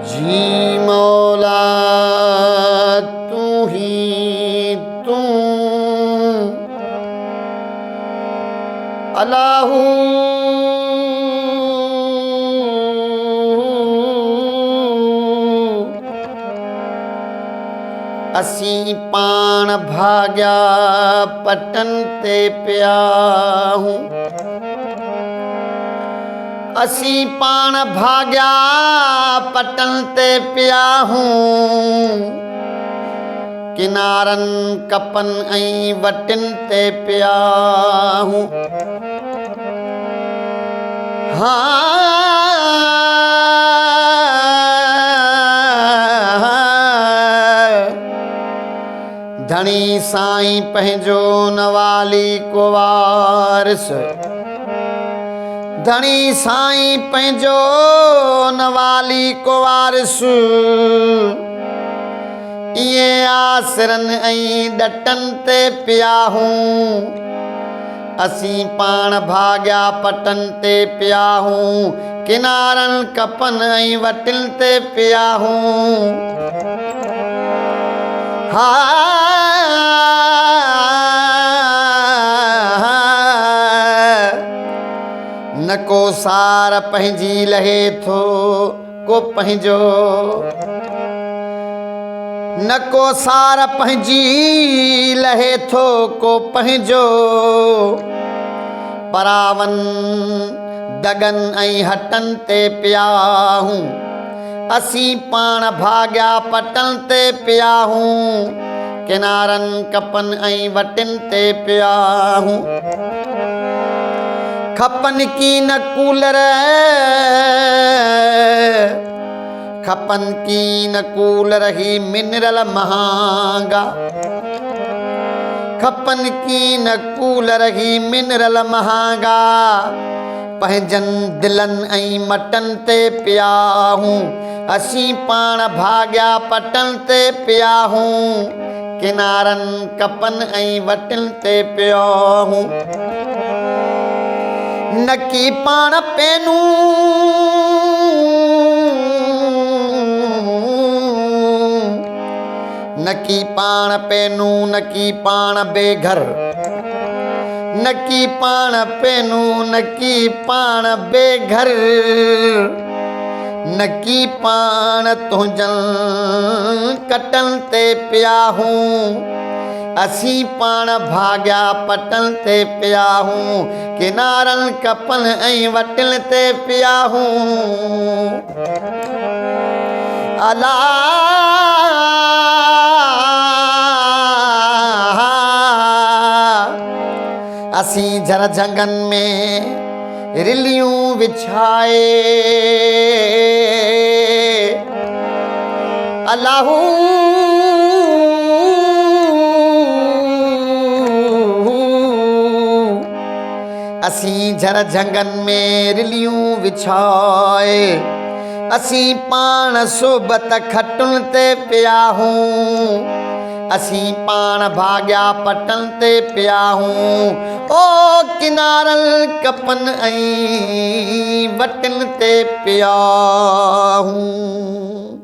जी मौला तू ही तू अल्लाहू असी पाण भाग्या पटन ते पिया हूँ। असी पाण भाग्या पटन ते पिया हूँ। किनारन कपन ऐं वटिन ते पिया हूँ। धनी साईं पंहिंजो नवाली को वारिस। धनी साईं पंहिंजो नवाली को वारिस। इए आसरन ऐं डटन ते पिया हूँ। असी पाण भाग्या पटन ते पिया हूँ। किनारन कपन ऐं वटिन ते पिया हूँ। न को सार पंहिंजी लहे थो को पंहिंजो। न को सार पंहिंजी लहे थो को पंहिंजो। परावन दगन ऐं हटन ते पिया हूँ। असी पाण भाग्या पटन ते पिया हूँ। किनारन कपन ऐं वटिन ते पिया हूँ। खपन की न कूलर खपन की न कूलर ही मिनरल महांगा। खपन की न कूलर ही मिनरल महांगा। पंहिंजन दिलन ऐं मटन ते पिया हूँ। असी पाण भाग्या पटन ते पिया हूँ। किनारन कपन ऐं वटिन ते पिया हूँ। नकी पाण पेनू नकी पाण पेनू नकी पाण बेघर। नकी पाण पेनू नकी पाण बेघर। नकी पाण तुंहिंजन कटन ते पिया हूँ। असी पाण भाग्या पटन ते पिया हूँ। किनारन कपन ऐं वटिन ते पिया हूँ। अला असी झर झंगन में रिलियूं विछाए। अल्लाहू असी झर झंगन में रिलियूं विछाए। असी पाण सोबत खटुन ते पिया हूँ। असी पाण भाग्या पटन ते पिया हूँ। ओ किनारन कपन ऐं वटिन ते पिया हूँ।